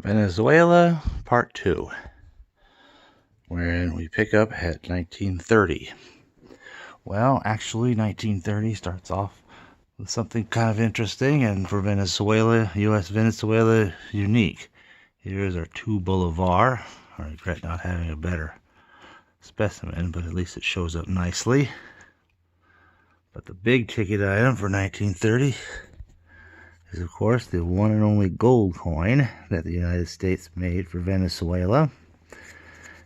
Venezuela, Part 2, wherein we pick up at 1930. Well, actually, 1930 starts off with something kind of interesting, and for Venezuela, U.S. Venezuela, unique. Here's our 2 Bolivar. I regret not having a better specimen, but at least it shows up nicely. But the big ticket item for 1930 is, of course, the one and only gold coin that the United States made for Venezuela.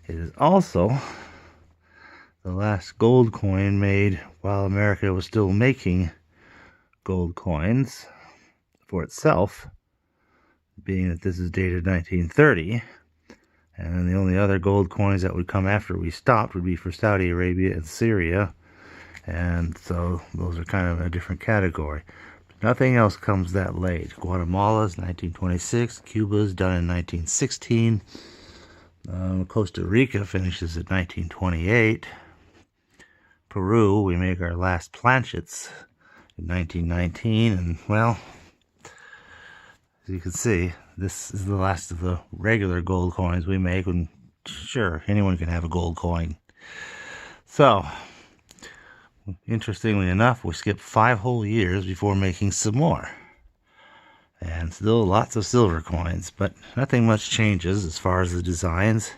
It is also the last gold coin made while America was still making gold coins for itself, being that this is dated 1930. And then the only other gold coins that would come after we stopped would be for Saudi Arabia and Syria. And so those are kind of a different category. Nothing else comes that late. Guatemala's 1926. Cuba's done in 1916. Costa Rica finishes at 1928. Peru, we make our last planchets in 1919. And, well, as you can see, this is the last of the regular gold coins we make. And sure, anyone can have a gold coin. So, interestingly enough, we skipped 5 whole years before making some more. And still lots of silver coins, but nothing much changes as far as the designs.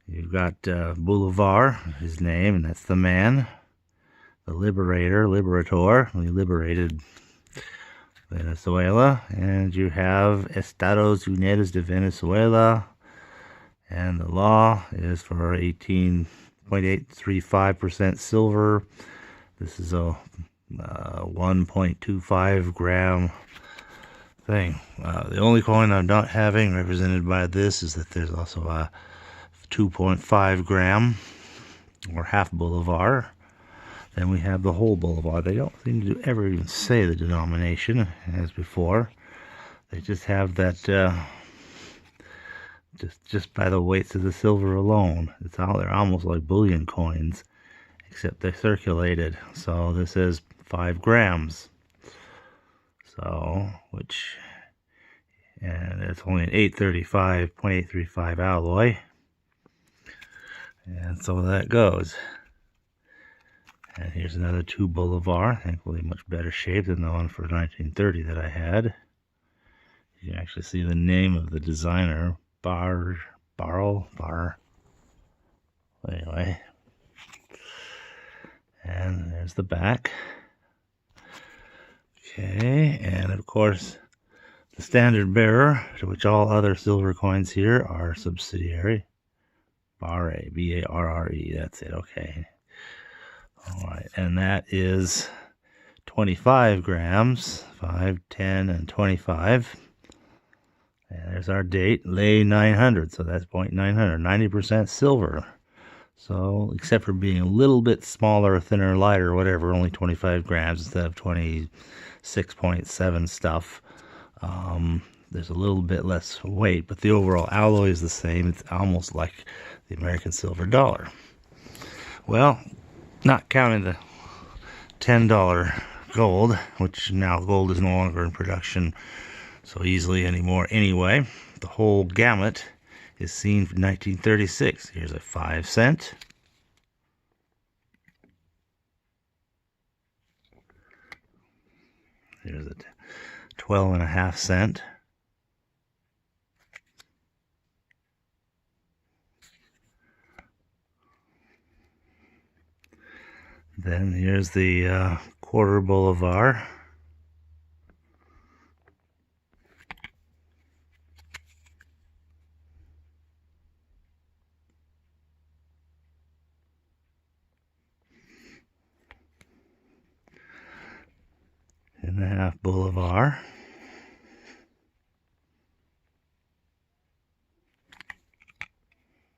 You've got Bolivar, his name, and that's the man. The liberator, he liberated Venezuela. And you have Estados Unidos de Venezuela, and the law is for 18.835% silver. This is a 1.25 gram thing. The only coin I'm not having represented by this is that there's also a 2.5 gram or half Bolivar. Then we have the whole Bolivar. They don't seem to ever even say the denomination as before. They just have that just by the weights of the silver alone. They're almost like bullion coins, except they're circulated. So this is 5 grams. So, and it's only an 0.835 alloy. And so that goes. And here's another 2 Bolivar, thankfully much better shape than the one for 1930 that I had. You can actually see the name of the designer, Bar. Anyway. And there's the back. Okay, and of course, the standard bearer, to which all other silver coins here are subsidiary. Barre, B-A-R-R-E, that's it, okay. Alright, and that is 25 grams, 5, 10, and 25. And there's our date, lay 900, so that's 0.900, 90% silver. So, except for being a little bit smaller, thinner, lighter, whatever, only 25 grams instead of 26.7 stuff. There's a little bit less weight, but the overall alloy is the same. It's almost like the American silver dollar. Well, not counting the $10 gold, which now gold is no longer in production so easily anymore anyway. The whole gamut is seen from 1936. Here's a 5 cent. Here's a 12.5 cent. Then here's the quarter Bolivar. And a half Bolivar.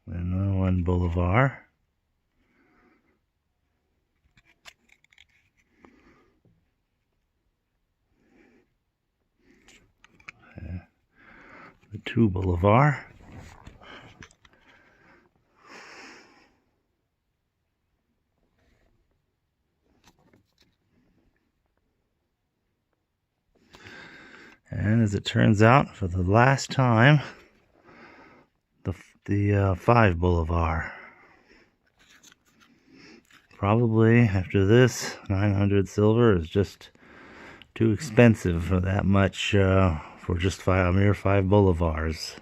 And another 1 Bolivar. The 2 Bolivar. And as it turns out, for the last time, the 5 Bolivar. Probably after this, 900 silver is just too expensive for that much, for just a mere 5 Bolivars.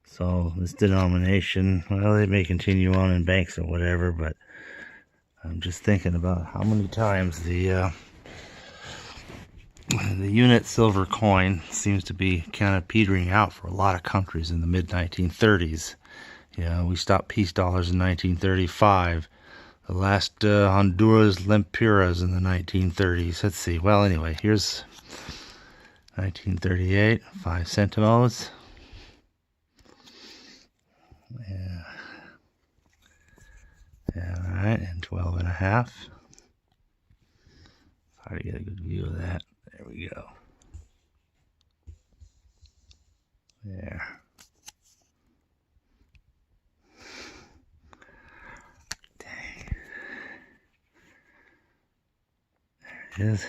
So this denomination, well, they may continue on in banks or whatever, but I'm just thinking about how many times the unit silver coin seems to be kind of petering out for a lot of countries in the mid-1930s. We stopped peace dollars in 1935. The last Honduras lempiras in the 1930s. Let's see. Well, anyway, here's 1938, 5 centimos. Yeah. All right, and 12 and a half. Hard to get a good view of that. There we go. There. Dang. There it is.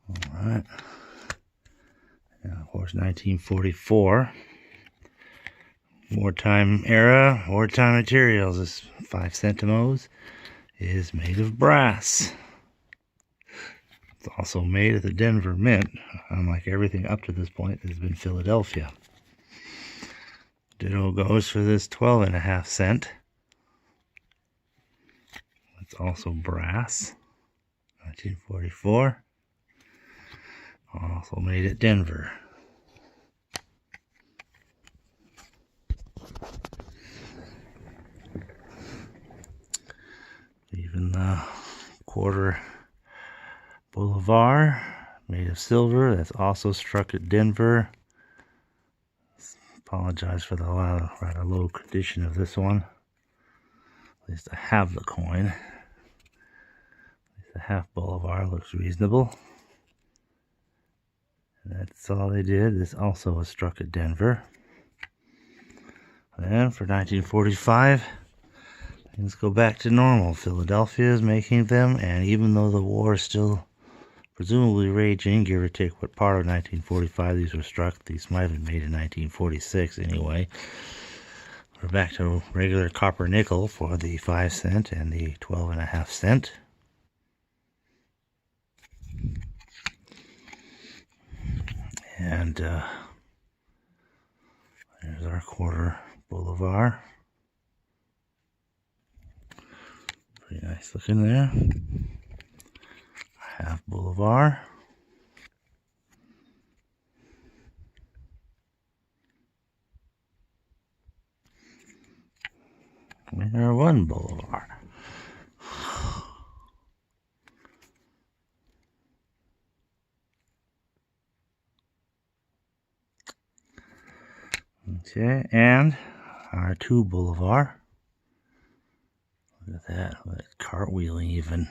All right. And of course, 1944. Wartime era, wartime materials. This 5 centimos is made of brass. It's also made at the Denver Mint, unlike everything up to this point that has been Philadelphia. Ditto goes for this 12 and a half cent. It's also brass. 1944. Also made at Denver. Even the quarter Bolivar, made of silver, that's also struck at Denver. Apologize for the rather low condition of this one. At least I have the coin. At least the half Bolivar looks reasonable. And that's all they did. This also was struck at Denver. Then for 1945, things go back to normal. Philadelphia is making them, and even though the war is still presumably raging, give or take what part of 1945 these were struck, these might have been made in 1946 anyway. We're back to regular copper nickel for the 5 cent and the 12 and a half cent. And there's our quarter Bolivar. Pretty nice looking there. Half Bolivar. And our 1 Bolivar. Okay, and our 2 Bolivar. Look at that, look at that cartwheeling even.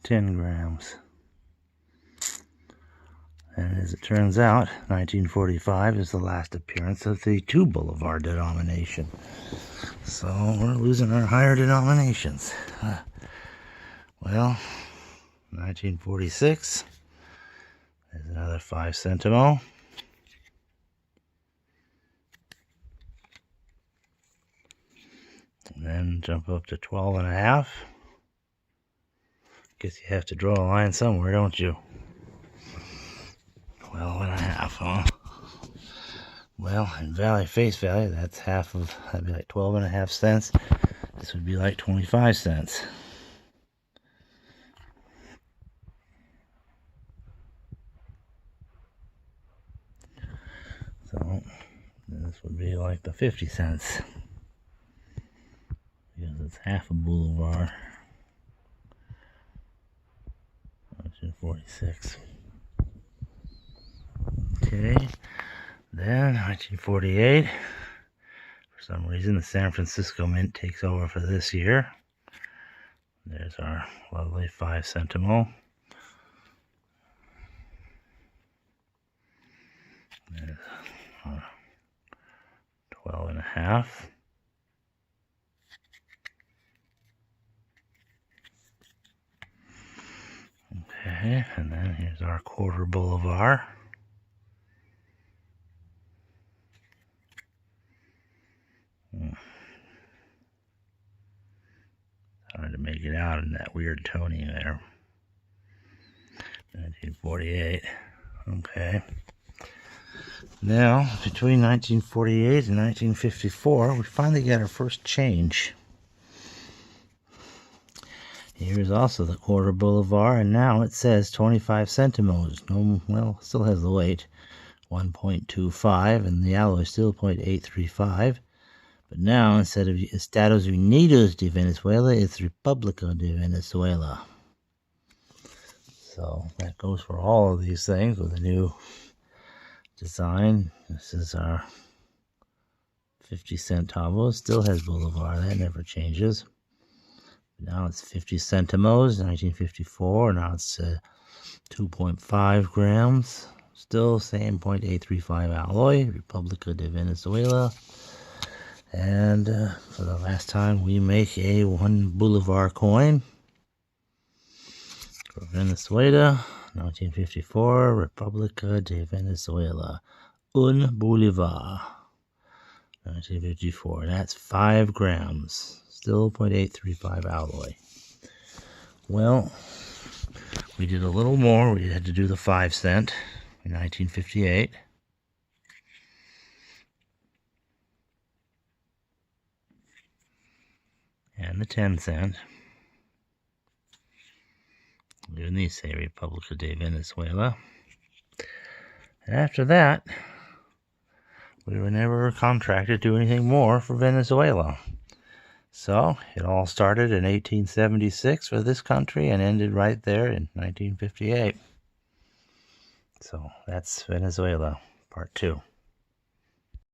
10 grams. And as it turns out, 1945 is the last appearance of the 2 Bolivar denomination. So we're losing our higher denominations. Well, 1946 is another 5 centimo. And then jump up to 12 and a half. Guess you have to draw a line somewhere, don't you? 12 and a half, huh? Well, in face value, that's half of, that'd be like 12 and a half cents. This would be like 25 cents. So, this would be like the 50 cents. Because it's half a Bolivar. 1946. Okay, then 1948. For some reason, the San Francisco Mint takes over for this year. There's our lovely 5 centimo. There's 12 and a half. Okay, and then here's our quarter Bolivar. Hard to make it out in that weird toning there. 1948. Okay. Now, between 1948 and 1954, we finally got our first change. Here's also the quarter Bolivar, and now it says 25 centimos. No, well, still has the weight, 1.25, and the alloy still 0.835. But now, instead of Estados Unidos de Venezuela, it's Republica de Venezuela. So that goes for all of these things with a new design. This is our 50 centavos. Still has Bolivar. That never changes. Now it's 50 centimos, 1954. Now it's 2.5 grams. Still same 0.835 alloy, Republica de Venezuela. And for the last time, we make a 1 Bolivar coin for Venezuela, 1954, Republica de Venezuela. Un Bolivar, 1954. That's 5 grams. Still 0.835 alloy. Well, we did a little more. We had to do the 5 cent in 1958. And the 10 cent. Even these say Republica de Venezuela. And after that, we were never contracted to do anything more for Venezuela. So it all started in 1876 for this country and ended right there in 1958. So that's Venezuela, part 2.